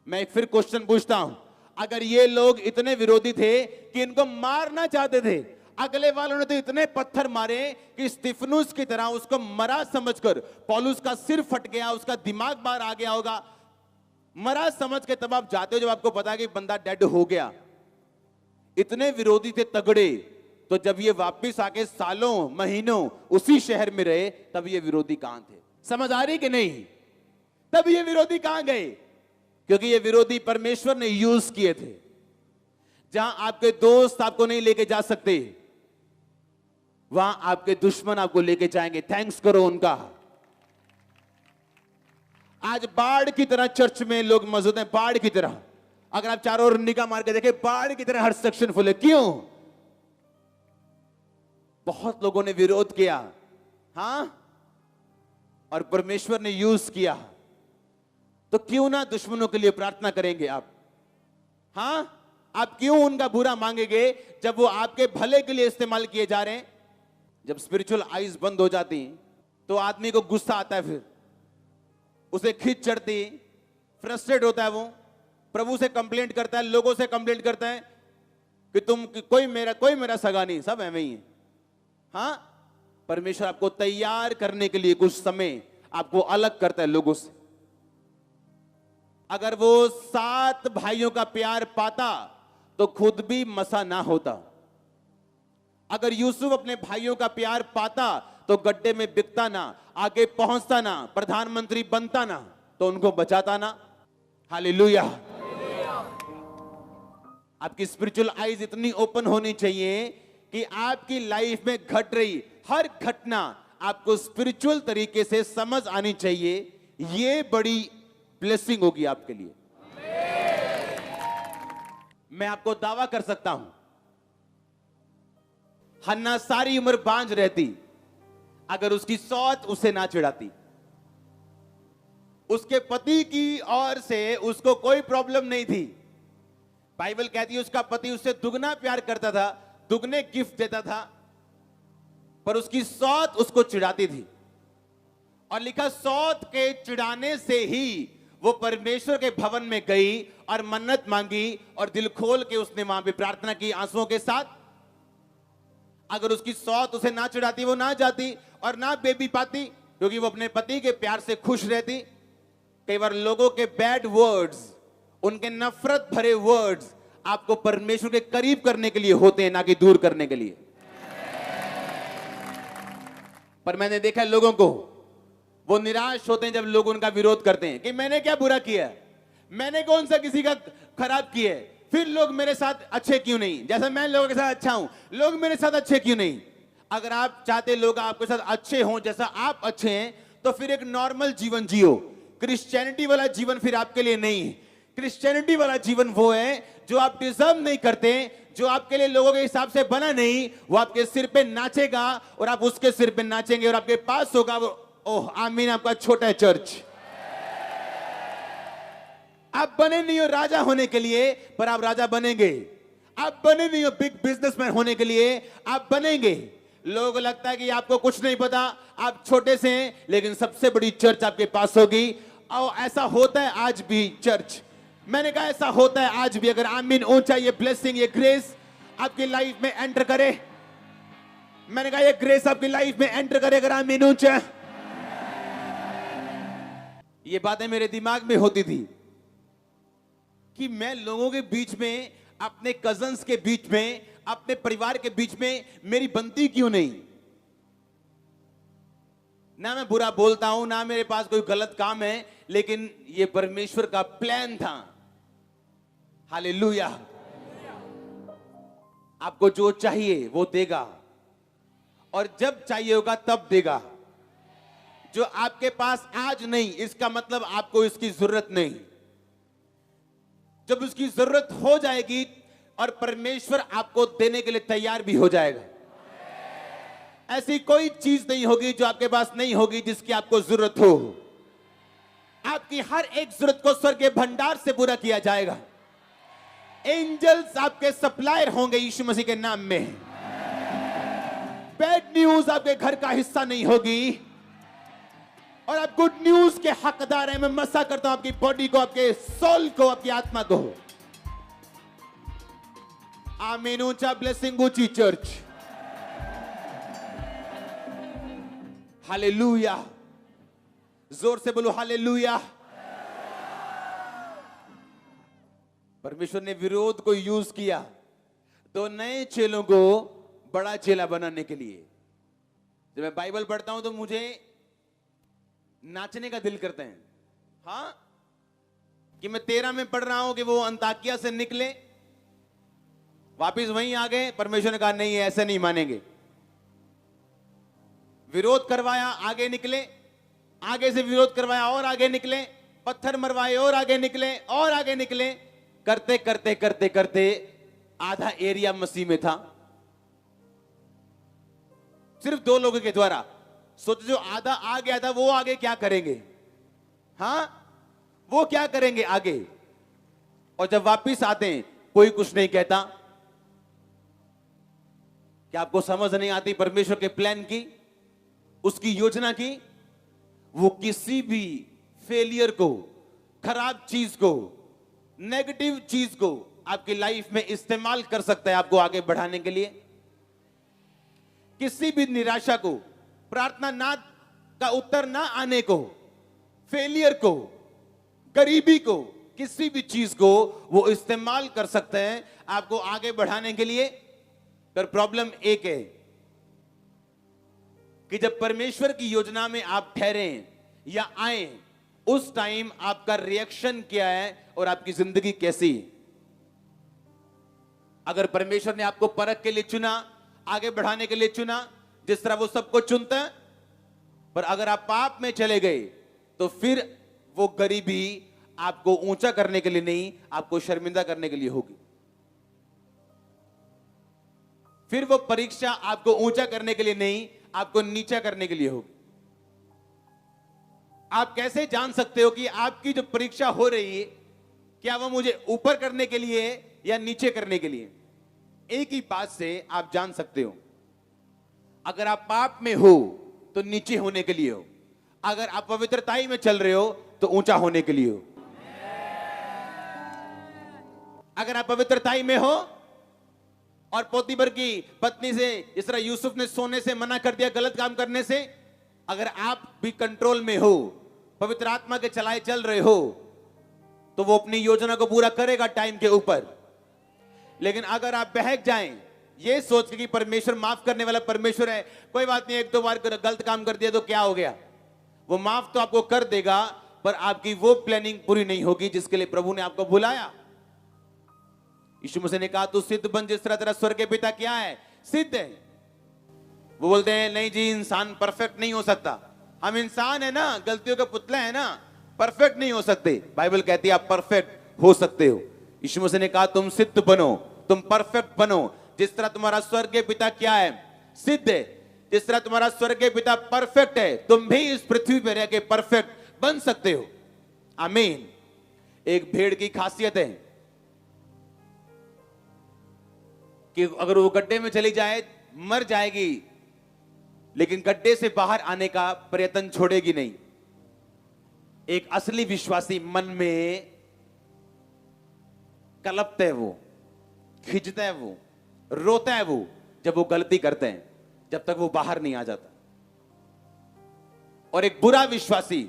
मैं एक फिर क्वेश्चन पूछता हूं, अगर ये लोग इतने विरोधी थे कि इनको मारना चाहते थे, अगले वालों ने तो इतने पत्थर मारे कि स्तिफनुस की तरह उसको मरा समझकर पौलुस का सिर फट गया, उसका दिमाग बाहर आ गया होगा, मरा समझ के तब आप जाते हो जब आपको पता है कि बंदा डेड हो गया। इतने विरोधी थे तगड़े, तो जब ये वापस आके सालों महीनों उसी शहर में रहे, तब ये विरोधी कहां थे? समझ आ रही कि नहीं? तब ये विरोधी कहां गए? क्योंकि ये विरोधी परमेश्वर ने यूज किए थे। जहां आपके दोस्त आपको नहीं लेके जा सकते, वहां आपके दुश्मन आपको लेके जाएंगे। थैंक्स करो उनका। आज बाढ़ की तरह चर्च में लोग मौजूद हैं, बाढ़ की तरह। अगर आप चारों ओर निगाह मार के देखें, बाढ़ की तरह हर सेक्शन फुल है। क्यों? बहुत लोगों ने विरोध किया, हां, और परमेश्वर ने यूज किया। तो क्यों ना दुश्मनों के लिए प्रार्थना करेंगे आप? हां, आप क्यों उनका बुरा मांगेंगे जब वो आपके भले के लिए इस्तेमाल किए जा रहे हैं? जब स्पिरिचुअल आईज बंद हो जाती तो आदमी को गुस्सा आता है, फिर उसे खींच चढ़ती, फ्रस्ट्रेट होता है, वो प्रभु से कंप्लेंट करता है, लोगों से कंप्लेंट करता है कि कोई मेरा सगा नहीं, सब ऐਵੇਂ ही है। हां, परमेश्वर आपको तैयार करने के लिए कुछ समय आपको अलग करता है लोगों से। अगर वो 7 भाइयों का प्यार पाता तो खुद भी मसा ना होता। अगर यूसुफ अपने भाइयों का प्यार पाता तो गड्ढे में बिकता ना, आगे पहुंचता ना, प्रधानमंत्री बनता ना, तो उनको बचाता ना। हालेलुया। आपकी स्पिरिचुअल आईज इतनी ओपन होनी चाहिए कि आपकी लाइफ में घट रही हर घटना आपको स्पिरिचुअल तरीके से समझ आनी चाहिए। ये बड़ी ब्लेसिंग होगी आपके लिए। मैं आपको दावा कर सकता हूं, हन्ना सारी उम्र बांझ रहती अगर उसकी सौत उसे ना चिढ़ाती। उसके पति की ओर से उसको कोई प्रॉब्लम नहीं थी। बाइबल कहती है उसका पति उससे दुगना प्यार करता था, दुगने गिफ्ट देता था, पर उसकी सौत उसको चिढ़ाती थी। और लिखा, सौत के चिढ़ाने से ही वो परमेश्वर के भवन में गई और मन्नत मांगी और दिल खोल के उसने वहां पे प्रार्थना की आंसुओं के साथ। अगर उसकी सौत उसे ना चिढ़ाती, वो ना जाती और ना बेबी पाती, क्योंकि वो अपने पति के प्यार से खुश रहती। कई बार लोगों के बैड वर्ड्स, उनके नफरत भरे वर्ड्स आपको परमेश्वर के करीब करने के लिए होते हैं, ना कि दूर करने के लिए। पर मैंने देखा है लोगों को, वो निराश होते हैं जब लोग उनका विरोध करते हैं कि मैंने क्या बुरा किया, मैंने कौन सा किसी का खराब किया है, फिर लोग मेरे साथ अच्छे क्यों नहीं, जैसा मैं लोगों के साथ अच्छा हूं, लोग मेरे साथ अच्छे क्यों नहीं। अगर आप चाहते लोग आपके साथ अच्छे हों जैसा आप अच्छे हैं, तो फिर एक नॉर्मल जीवन जियो। क्रिश्चियनिटी वाला जीवन फिर आपके लिए नहीं है। क्रिश्चियनिटी वाला जीवन वो है जो आप डिजर्व नहीं करते, जो आपके लिए लोगों के हिसाब से बना नहीं, वो आपके सिर पे नाचेगा और आप उसके सिर पे नाचेंगे और आपके पास होगा वो, ओह आमीन, आपका छोटा चर्च। आप बने नहीं हो राजा होने के लिए, पर आप राजा बनेंगे। आप बने नहीं हो बिग बिजनेसमैन होने के लिए, आप बनेंगे। लोगों को लगता है कि आपको कुछ नहीं पता, आप छोटे से हैं, लेकिन सबसे बड़ी चर्च आपके पास होगी। और ऐसा होता है आज भी चर्च, मैंने कहा ऐसा होता है आज भी। अगर आमीन ऊंचा, ये ब्लेसिंग, ये ग्रेस आपकी लाइफ में एंटर करे, मैंने कहा ये ग्रेस आपकी लाइफ में एंटर करे, अगर आमीन ऊंचा। ये बातें मेरे दिमाग में होती थी कि मैं लोगों के बीच में, अपने कजन्स के बीच में, अपने परिवार के बीच में मेरी बनती क्यों नहीं। ना मैं बुरा बोलता हूं, ना मेरे पास कोई गलत काम है, लेकिन ये परमेश्वर का प्लान था। हालेलुया। आपको जो चाहिए वो देगा, और जब चाहिए होगा तब देगा। जो आपके पास आज नहीं, इसका मतलब आपको इसकी जरूरत नहीं। जब उसकी जरूरत हो जाएगी और परमेश्वर आपको देने के लिए तैयार भी हो जाएगा। ऐसी कोई चीज नहीं होगी जो आपके पास नहीं होगी जिसकी आपको जरूरत हो। आपकी हर एक जरूरत को स्वर्ग के भंडार से पूरा किया जाएगा। एंजल्स आपके सप्लायर होंगे यीशु मसीह के नाम में। बैड न्यूज आपके घर का हिस्सा नहीं होगी। और आप गुड न्यूज के हकदार हैं। मैं मसा करता हूं आपकी बॉडी को, आपके सोल को, आपकी आत्मा को। आमीन। ऊंचा ब्लेसिंग, ऊंची चर्च। हालेलुया। जोर से बोलो हालेलुया। परमेश्वर ने विरोध को यूज किया तो नए चेलों को बड़ा चेला बनाने के लिए। जब मैं बाइबल पढ़ता हूं तो मुझे नाचने का दिल करता है। हाँ, कि मैं 13 में पढ़ रहा हूं कि वो अंताकिया से निकले, वापिस वहीं आ गए। परमेश्वर ने कहा नहीं, ऐसे नहीं मानेंगे। विरोध करवाया, आगे निकले, आगे से विरोध करवाया और आगे निकले, पत्थर मरवाए और आगे निकले और आगे निकले। करते करते करते करते आधा एरिया मसीह में था, सिर्फ 2 लोगों के द्वारा। सोचो, जो आधा आ गया था वो आगे क्या करेंगे? हाँ, वो क्या करेंगे आगे? और जब वापिस आते हैं कोई कुछ नहीं कहता। क्या आपको समझ नहीं आती परमेश्वर के प्लान की, उसकी योजना की? वो किसी भी फेलियर को, खराब चीज को, नेगेटिव चीज को आपकी लाइफ में इस्तेमाल कर सकता है आपको आगे बढ़ाने के लिए। किसी भी निराशा को, प्रार्थना ना का उत्तर ना आने को, फेलियर को, गरीबी को, किसी भी चीज को वो इस्तेमाल कर सकते हैं आपको आगे बढ़ाने के लिए। पर प्रॉब्लम एक है कि जब परमेश्वर की योजना में आप ठहरे या आए, उस टाइम आपका रिएक्शन क्या है और आपकी जिंदगी कैसी है। अगर परमेश्वर ने आपको परख के लिए चुना, आगे बढ़ाने के लिए चुना, जिस तरह वो सबको चुनता है, पर अगर आप पाप में चले गए तो फिर वो गरीबी आपको ऊंचा करने के लिए नहीं, आपको शर्मिंदा करने के लिए होगी। फिर वो परीक्षा आपको ऊंचा करने के लिए नहीं, आपको नीचा करने के लिए होगी। आप कैसे जान सकते हो कि आपकी जो परीक्षा हो रही है, क्या वो मुझे ऊपर करने के लिए या नीचे करने के लिए? एक ही बात से आप जान सकते हो। अगर आप पाप में हो तो नीचे होने के लिए हो, अगर आप पवित्रताई में चल रहे हो तो ऊंचा होने के लिए हो। अगर आप पवित्रताई में हो और पोतीफर की पत्नी से, इस तरह यूसुफ ने सोने से मना कर दिया, गलत काम करने से, अगर आप भी कंट्रोल में हो, पवित्र आत्मा के चलाए चल रहे हो, तो वो अपनी योजना को पूरा करेगा टाइम के ऊपर। लेकिन अगर आप बहक जाएं ये सोच के कि परमेश्वर माफ करने वाला परमेश्वर है, कोई बात नहीं, 1-2 बार गलत काम कर दिया तो क्या हो गया, वो माफ तो आपको कर देगा, पर आपकी वो प्लानिंग पूरी नहीं होगी जिसके लिए प्रभु ने आपको बुलाया। यीशु मसीह ने कहा तू सिद्ध बन जिस तरह तेरा स्वर्गीय पिता क्या है, सिद्ध है। वो बोलते हैं नहीं जी, इंसान परफेक्ट नहीं हो सकता। हम इंसान है ना, गलतियों का पुतला है ना, परफेक्ट नहीं हो सकते। बाइबल कहती है आप परफेक्ट हो सकते हो। यीशु मसीह ने कहा तुम सिद्ध बनो, तुम परफेक्ट बनो जिस तरह तुम्हारा स्वर्गीय पिता क्या है, सिद्ध है। जिस तरह तुम्हारा स्वर्गीय पिता परफेक्ट है, तुम भी इस पृथ्वी पर रह के परफेक्ट बन सकते हो। आमीन। एक भेड़ की खासियत है कि अगर वो गड्ढे में चली जाए मर जाएगी, लेकिन गड्ढे से बाहर आने का प्रयत्न छोड़ेगी नहीं। एक असली विश्वासी मन में कलपता है, वो खिंचता है, वो रोता है, वो जब वो गलती करते हैं, जब तक वो बाहर नहीं आ जाता। और एक बुरा विश्वासी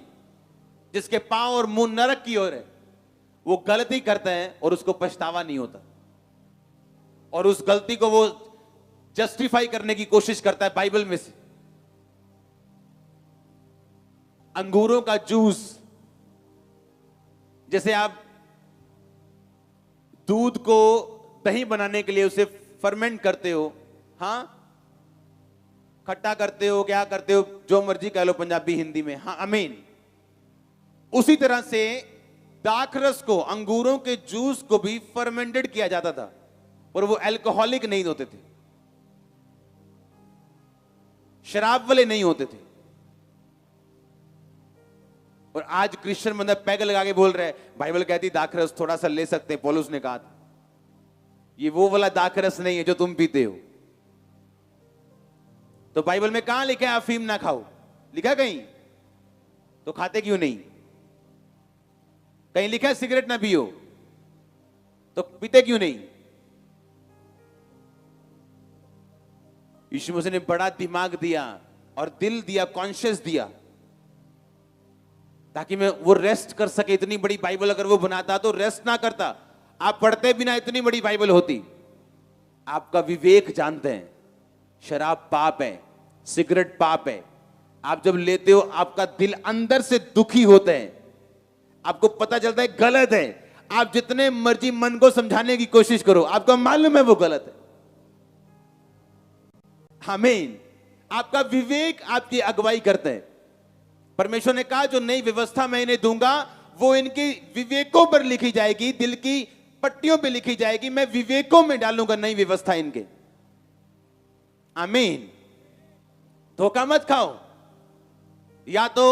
जिसके पांव और मुंह नरक की ओर है, वो गलती करते हैं और उसको पछतावा नहीं होता, और उस गलती को वो जस्टिफाई करने की कोशिश करता है बाइबल में से। अंगूरों का जूस, जैसे आप दूध को दही बनाने के लिए उसे फर्मेंट करते हो, हां, खट्टा करते हो, क्या करते हो, जो मर्जी कह लो पंजाबी हिंदी में, हां आमीन। उसी तरह से दाखरस को, अंगूरों के जूस को भी फर्मेंटेड किया जाता था, और वो अल्कोहलिक नहीं होते थे, शराब वाले नहीं होते थे। और आज क्रिश्चियन बंदा पैग लगा के बोल रहा है बाइबल कहती दाखरस थोड़ा सा ले सकते हैं, पौलुस ने कहा था। ये वो वाला दाखरस नहीं है जो तुम पीते हो। तो बाइबल में कहां लिखा है अफीम ना खाओ, लिखा कहीं? तो खाते क्यों नहीं? कहीं लिखा है सिगरेट ना पियो, तो पीते क्यों नहीं? यीशु मसीह ने बड़ा दिमाग दिया और दिल दिया, कॉन्शियस दिया, ताकि मैं वो रेस्ट कर सके। इतनी बड़ी बाइबल अगर वो बनाता तो रेस्ट ना करता, आप पढ़ते बिना इतनी बड़ी बाइबल होती। आपका विवेक जानते हैं, शराब पाप है, सिगरेट पाप है। आप जब लेते हो आपका दिल अंदर से दुखी होता है, आपको पता चलता है गलत है। आप जितने मर्जी मन को समझाने की कोशिश करो, आपको मालूम है वो गलत है। आमीन। आपका विवेक आपकी अगुवाई करते हैं। परमेश्वर ने कहा जो नई व्यवस्था मैं इन्हें दूंगा वो इनके विवेकों पर लिखी जाएगी, दिल की पट्टियों पे लिखी जाएगी। मैं विवेकों में डालूंगा नई व्यवस्था इनके। आमीन। धोखा मत खाओ, या तो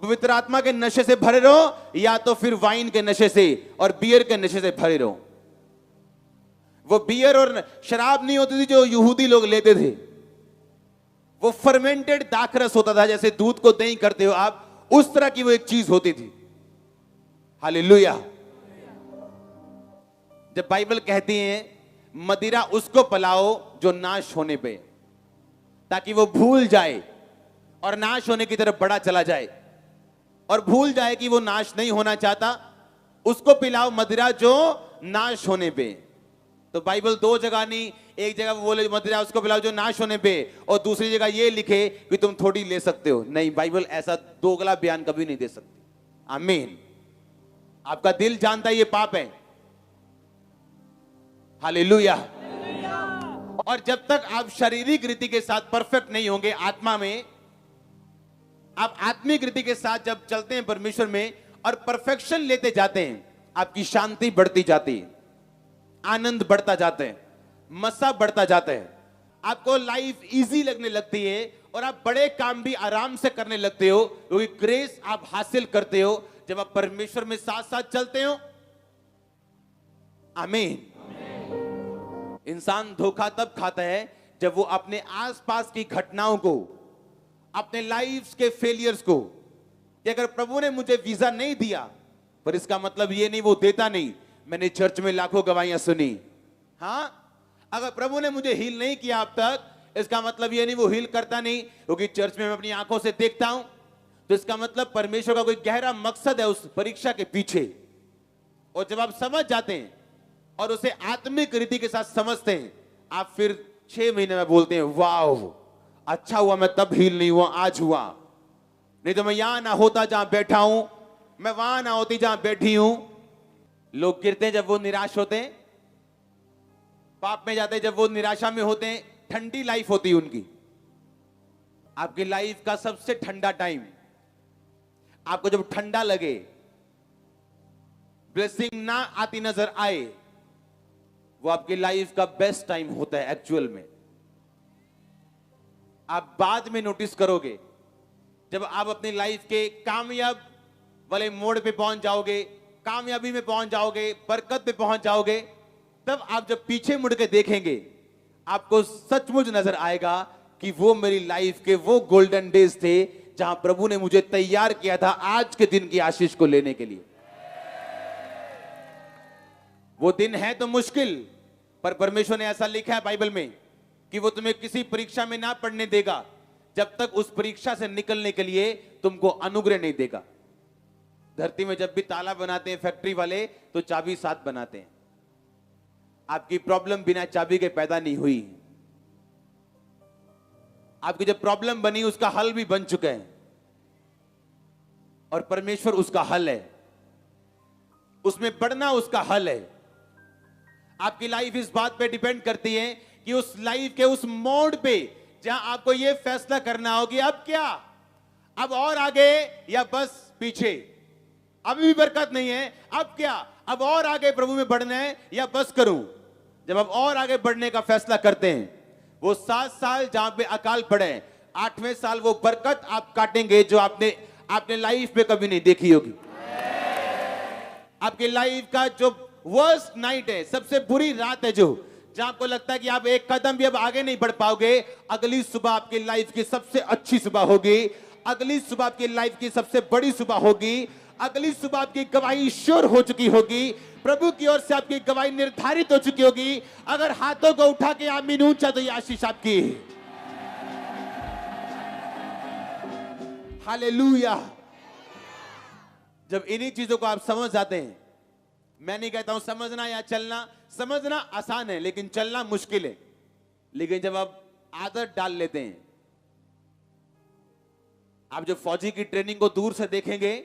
पवित्र आत्मा के नशे से भरे रहो, या तो फिर वाइन के नशे से और बियर के नशे से भरे रहो। वो बियर और शराब नहीं होती थी जो यहूदी लोग लेते थे, वो फर्मेंटेड दाखरस होता था, जैसे दूध को दही करते हो आप, उस तरह की वो एक चीज होती थी। हालेलुया। जब बाइबल कहती है मदिरा उसको पिलाओ जो नाश होने पे, ताकि वो भूल जाए और नाश होने की तरफ बढ़ा चला जाए, और भूल जाए कि वो नाश नहीं होना चाहता, उसको पिलाओ मदिरा जो नाश होने पे। तो बाइबल दो जगह नहीं, एक जगह बोले मदिरा उसको पिलाओ जो नाश होने पे, और दूसरी जगह ये लिखे कि तुम थोड़ी ले सकते हो। नहीं, बाइबल ऐसा दोगला बयान कभी नहीं दे सकती। आमीन। आपका दिल जानता है ये पाप है। हालेलुया। और जब तक आप शारीरिक रीति के साथ परफेक्ट नहीं होंगे आत्मा में, आप आत्मिक रीति के साथ जब चलते हैं परमेश्वर में और परफेक्शन लेते जाते हैं, आपकी शांति बढ़ती जाती है, आनंद बढ़ता जाता है, मसा बढ़ता जाता है, आपको लाइफ इजी लगने लगती है, और आप बड़े काम भी आराम से करने लगते हो, क्योंकि ग्रेस आप हासिल करते हो जब आप परमेश्वर में साथ साथ चलते हो। आमीन। इंसान धोखा तब खाता है जब वो अपने आसपास की घटनाओं को, अपने लाइफ के फेलियर्स को, कि अगर प्रभु ने मुझे वीजा नहीं दिया, पर इसका मतलब ये नहीं वो देता नहीं। मैंने चर्च में लाखों गवाहियां सुनी। हाँ, अगर प्रभु ने मुझे हील नहीं किया अब तक, इसका मतलब ये नहीं वो हील करता नहीं, क्योंकि चर्च में मैं अपनी आंखों से देखता हूं, तो इसका मतलब परमेश्वर का कोई गहरा मकसद है उस परीक्षा के पीछे। और जब आप समझ जाते हैं और उसे आत्मिक रीति के साथ समझते हैं, आप फिर 6 महीने में बोलते हैं वाह, अच्छा हुआ मैं तब हील नहीं हुआ, आज हुआ। नहीं तो मैं यहां ना होता जहां बैठा हूं, मैं वहां ना होती जहां बैठी हूं। लोग गिरते हैं जब वो निराश होते हैं, पाप में जाते हैं जब वो निराशा में होते हैं। ठंडी लाइफ होती है उनकी। आपकी लाइफ का सबसे ठंडा टाइम, आपको जब ठंडा लगे, ब्लेसिंग ना आती नजर आए, वो आपकी लाइफ का बेस्ट टाइम होता है एक्चुअल में। आप बाद में नोटिस करोगे, जब आप अपनी लाइफ के कामयाब वाले मोड़ पे पहुंच जाओगे, कामयाबी में पहुंच जाओगे, बरकत पे पहुंच जाओगे, तब आप जब पीछे मुड़ के देखेंगे, आपको सचमुच नजर आएगा कि वो मेरी लाइफ के वो गोल्डन डेज थे जहां प्रभु ने मुझे तैयार किया था आज के दिन की आशीष को लेने के लिए। वो दिन है तो मुश्किल, पर परमेश्वर ने ऐसा लिखा है बाइबल में कि वो तुम्हें किसी परीक्षा में ना पढ़ने देगा जब तक उस परीक्षा से निकलने के लिए तुमको अनुग्रह नहीं देगा। धरती में जब भी ताला बनाते हैं फैक्ट्री वाले, तो चाबी साथ बनाते हैं। आपकी प्रॉब्लम बिना चाबी के पैदा नहीं हुई। आपकी जब प्रॉब्लम बनी उसका हल भी बन चुका है, और परमेश्वर उसका हल है, उसमें बढ़ना उसका हल है। आपकी लाइफ इस बात पे डिपेंड करती है कि उस लाइफ के उस मोड़ पे जहां आपको यह फैसला करना हो कि अब क्या, अब और आगे या बस पीछे। अभी भी बरकत नहीं है, अब क्या, अब और आगे प्रभु में बढ़ना है या बस करूं। जब आप और आगे बढ़ने का फैसला करते हैं, वो 7 साल जहां पे अकाल पड़े, 8वें साल वो बरकत आप काटेंगे जो आपने लाइफ में कभी नहीं देखी होगी। आपकी लाइफ का जो वर्स्ट नाइट है, सबसे बुरी रात है, जहां आपको लगता है कि आप एक कदम भी अब आगे नहीं बढ़ पाओगे, अगली सुबह आपकी लाइफ की सबसे अच्छी सुबह होगी। अगली सुबह आपकी लाइफ की सबसे बड़ी सुबह होगी। अगली सुबह आपकी गवाही श्योर हो चुकी होगी। प्रभु की ओर से आपकी गवाही निर्धारित हो चुकी होगी। अगर हाथों को उठा के आमीन ऊंचा तो ये आशीष आपकी। हालेलुया। जब इन्हीं चीजों को आप समझ जाते हैं, मैं नहीं कहता हूं समझना या चलना, समझना आसान है लेकिन चलना मुश्किल है। लेकिन जब आप आदत डाल लेते हैं, आप जब फौजी की ट्रेनिंग को दूर से देखेंगे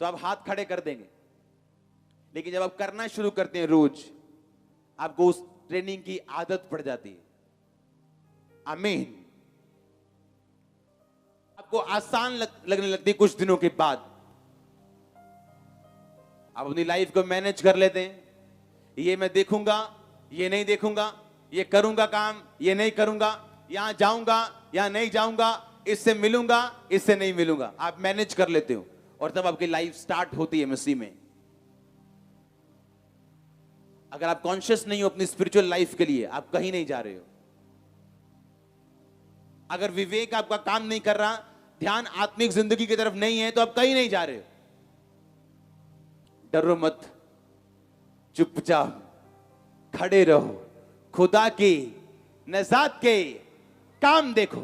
तो आप हाथ खड़े कर देंगे, लेकिन जब आप करना शुरू करते हैं रोज, आपको उस ट्रेनिंग की आदत पड़ जाती है। आमीन। आपको आसान लगने लगती है कुछ दिनों के बाद। आप अपनी लाइफ को मैनेज कर लेते हैं। ये मैं देखूंगा, ये नहीं देखूंगा, ये करूंगा काम, ये नहीं करूंगा, यहां जाऊंगा, यहां नहीं जाऊंगा, इससे मिलूंगा, इससे नहीं मिलूंगा। आप मैनेज कर लेते हो और तब आपकी लाइफ स्टार्ट होती है मसीह में। अगर आप कॉन्शियस नहीं हो अपनी स्पिरिचुअल लाइफ के लिए, आप कहीं नहीं जा रहे हो। अगर विवेक आपका काम नहीं कर रहा, ध्यान आत्मिक जिंदगी की तरफ नहीं है, तो आप कहीं नहीं जा रहे हो। डरो मत, चुपचाप खड़े रहो, खुदा की नजात के काम देखो।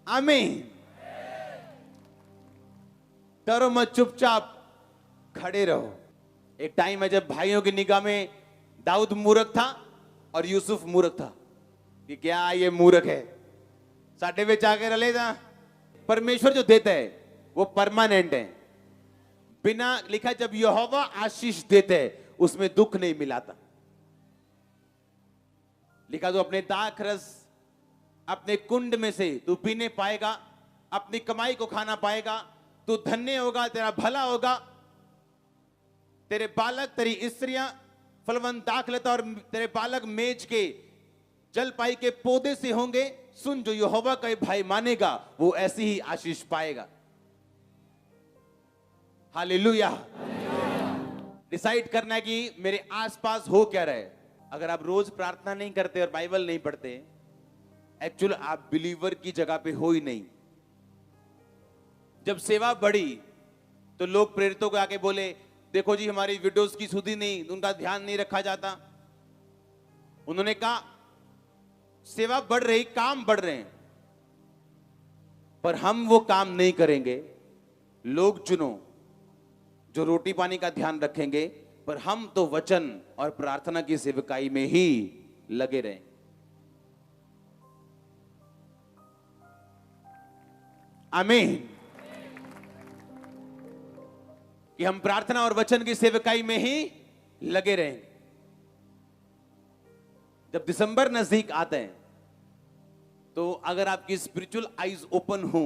आमीन। डरो मत, चुपचाप खड़े रहो। एक टाइम है जब भाइयों की निगाह में दाऊद मूर्ख था और यूसुफ मूर्ख था कि क्या ये मूर्ख है, साढ़े विच आके रले था। परमेश्वर जो देता है वो परमानेंट है। बिना लिखा, जब यहोवा आशीष देते हैं उसमें दुख नहीं मिलाता। लिखा तो अपने दाख रस अपने कुंड में से तू पीने पाएगा, अपनी कमाई को खाना पाएगा, तू धन्य होगा, तेरा भला होगा, तेरे बालक तेरी स्त्रियां फलवंत दाखलता और तेरे बालक मेज के जलपाई के पौधे से होंगे। सुन, जो यहोवा का भाई मानेगा वो ऐसी ही आशीष पाएगा। हालेलुया। डिसाइड करना है कि मेरे आसपास हो क्या रहे। अगर आप रोज प्रार्थना नहीं करते और बाइबल नहीं पढ़ते, एक्चुअल आप बिलीवर की जगह पे हो ही नहीं। जब सेवा बढ़ी तो लोग प्रेरितों को आके बोले, देखो जी हमारी वीडियोस की सुधि नहीं, उनका ध्यान नहीं रखा जाता। उन्होंने कहा सेवा बढ़ रही, काम बढ़ रहे हैं, पर हम वो काम नहीं करेंगे। लोग चुनो जो रोटी पानी का ध्यान रखेंगे, पर हम तो वचन और प्रार्थना की सेवकाई में ही लगे रहें। आमीन। कि हम प्रार्थना और वचन की सेवकाई में ही लगे रहेंगे। जब दिसंबर नजदीक आते हैं तो अगर आपकी स्पिरिचुअल आईज ओपन हो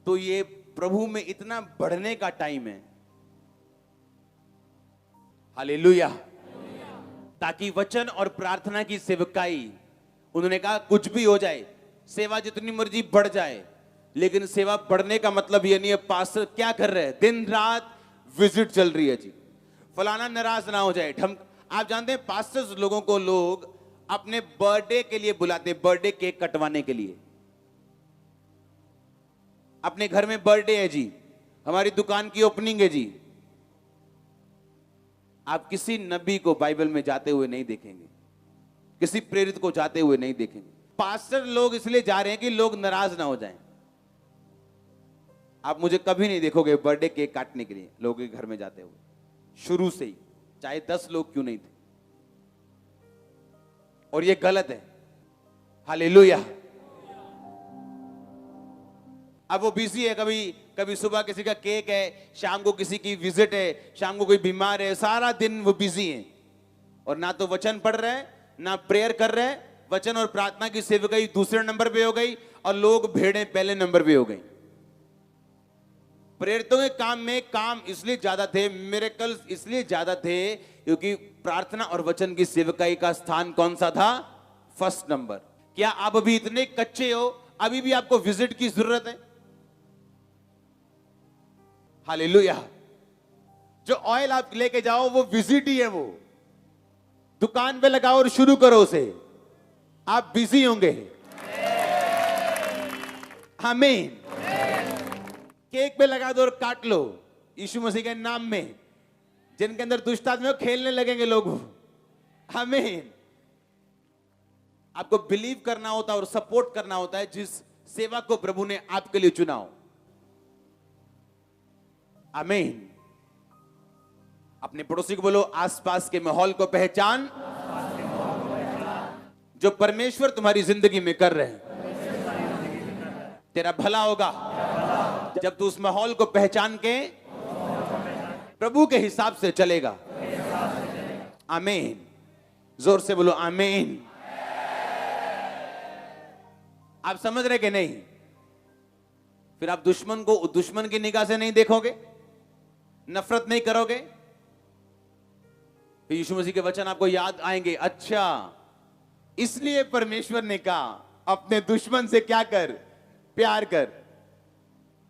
तो ये प्रभु में इतना बढ़ने का टाइम है। हालेलुया। ताकि वचन और प्रार्थना की सेवकाई, उन्होंने कहा कुछ भी हो जाए, सेवा जितनी मर्जी बढ़ जाए, लेकिन सेवा बढ़ने का मतलब ये नहीं है पास्टर क्या कर रहे हैं, दिन रात विजिट चल रही है जी, फलाना नाराज ना हो जाए। आप जानते हैं पास्टर्स लोगों को लोग अपने बर्थडे के लिए बुलाते, बर्थडे केक कटवाने के लिए। अपने घर में बर्थडे है जी, हमारी दुकान की ओपनिंग है जी। आप किसी नबी को बाइबल में जाते हुए नहीं देखेंगे, किसी प्रेरित को जाते हुए नहीं देखेंगे। पास्टर लोग इसलिए जा रहे हैं कि लोग नाराज ना हो जाएं। आप मुझे कभी नहीं देखोगे बर्थडे केक काटने के लिए लोगों के घर में जाते हुए, शुरू से ही, चाहे 10 लोग क्यों नहीं थे। और ये गलत है। हालेलुया। अब वो बिजी है, कभी सुबह किसी का केक है, शाम को किसी की विजिट है, शाम को कोई बीमार है, सारा दिन वो बिजी है और ना तो वचन पढ़ रहे हैं ना प्रेयर कर रहे हैं। वचन और प्रार्थना की सेवकाई दूसरे नंबर पे हो गई और लोग भेड़ें पहले नंबर पे हो गई। प्रेरितों के काम में काम इसलिए ज्यादा थे, मिरेकल्स इसलिए ज्यादा थे क्योंकि प्रार्थना और वचन की सेवकाई का स्थान कौन सा था? First number. क्या आप अभी इतने कच्चे हो, अभी भी आपको विजिट की जरूरत है? हालेलुया। जो ऑयल आप लेके जाओ वो विजिट ही है। वो दुकान पे लगाओ और शुरू करो उसे, आप बिजी होंगे। आमीन। केक पे लगा दो और काट लो यीशु मसीह के नाम में। जिनके अंदर दुष्ट आत्मा है, खेलने लगेंगे लोग। आमीन। आपको बिलीव करना होता है और सपोर्ट करना होता है जिस सेवा को प्रभु ने आपके लिए चुना हो। आमीन। अपने पड़ोसी को बोलो, आसपास के माहौल को पहचान जो परमेश्वर तुम्हारी जिंदगी में कर रहे हैं। तेरा भला होगा जब तू उस माहौल को पहचान के प्रभु के हिसाब से चलेगा। आमीन। जोर से बोलो आमीन। आप समझ रहे कि नहीं? फिर आप दुश्मन को दुश्मन की निगाह से नहीं देखोगे, नफरत नहीं करोगे। फिर यीशु मसीह के वचन आपको याद आएंगे। अच्छा, इसलिए परमेश्वर ने कहा अपने दुश्मन से क्या कर, प्यार कर,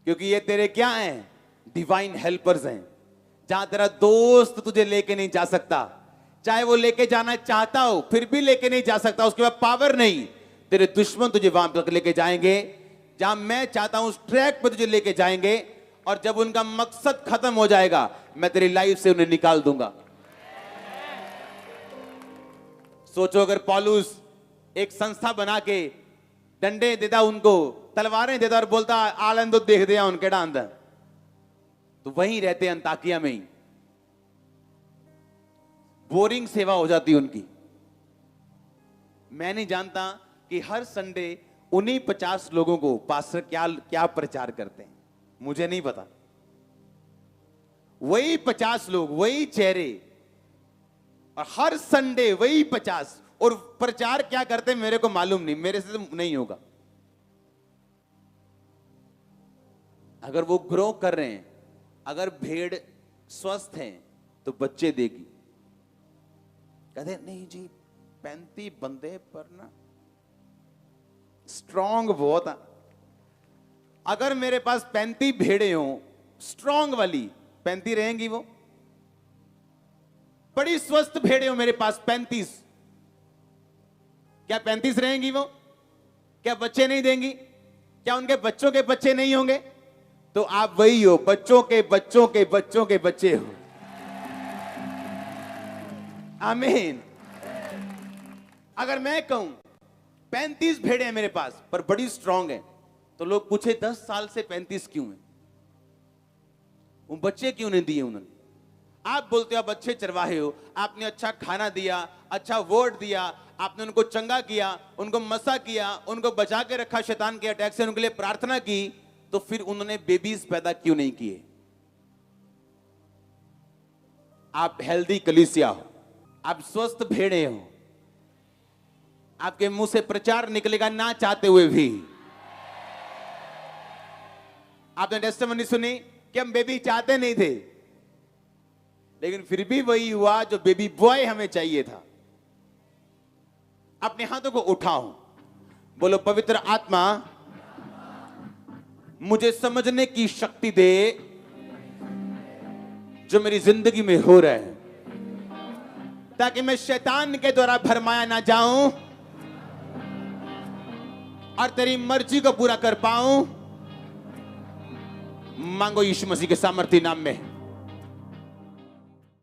क्योंकि ये तेरे क्या हैं, डिवाइन हेल्पर्स हैं। जहां तेरा दोस्त तुझे लेके नहीं जा सकता, चाहे वो लेके जाना चाहता हो फिर भी लेके नहीं जा सकता, उसके बाद पावर नहीं। तेरे दुश्मन तुझे वहां तक लेके जाएंगे जहां मैं चाहता हूं, उस ट्रैक पर तुझे लेके जाएंगे। और जब उनका मकसद खत्म हो जाएगा, मैं तेरी लाइफ से उन्हें निकाल दूंगा। सोचो अगर पौलुस एक संस्था बना के डंडे देता, उनको तलवारें देता और बोलता आलंद देख दिया उनके डांद, तो वहीं रहते अंताकिया में ही। बोरिंग सेवा हो जाती उनकी। मैं नहीं जानता कि हर संडे उन्हीं 50 लोगों को पास्टर क्या क्या प्रचार करते हैं, मुझे नहीं पता। वही 50 लोग, वही चेहरे, और हर संडे वही 50, और प्रचार क्या करते हैं मेरे को मालूम नहीं, मेरे से तो नहीं होगा। अगर वो ग्रो कर रहे हैं, अगर भेड़ स्वस्थ हैं तो बच्चे देगी। कहते नहीं जी 35 बंदे पर ना स्ट्रांग बहुत है। अगर मेरे पास 35 भेड़े हो स्ट्रांग वाली, 35 रहेंगी वो? बड़ी स्वस्थ भेड़े हो मेरे पास 35, क्या 35 रहेंगी वो? क्या बच्चे नहीं देंगी? क्या उनके बच्चों के बच्चे नहीं होंगे? तो आप वही हो, बच्चों के बच्चों के बच्चों के बच्चे हो। आमीन। अगर मैं कहूं 35 भेड़े हैं मेरे पास पर बड़ी स्ट्रांग है, तो लोग पूछे 10 साल से 35 क्यों है, वो बच्चे क्यों नहीं दिए उन्होंने? आप बोलते हो आप अच्छे चरवाहे हो, आपने अच्छा खाना दिया, अच्छा वर्ड दिया, आपने उनको चंगा किया, उनको मसा किया, उनको बचा के रखा शैतान के अटैक से, उनके लिए प्रार्थना की, तो फिर उन्होंने बेबीज पैदा क्यों नहीं किए? आप हेल्दी कलीसिया हो, आप स्वस्थ भेड़े हो, आपके मुंह से प्रचार निकलेगा ना चाहते हुए भी। आपने टेस्टिमनी सुनी कि हम बेबी चाहते नहीं थे, लेकिन फिर भी वही हुआ जो बेबी बॉय हमें चाहिए था। अपने हाथों को उठाओ, बोलो पवित्र आत्मा मुझे समझने की शक्ति दे जो मेरी जिंदगी में हो रहा है, ताकि मैं शैतान के द्वारा भरमाया ना जाऊं और तेरी मर्जी को पूरा कर पाऊं। मांगो यीशु मसीह के सामर्थी नाम में।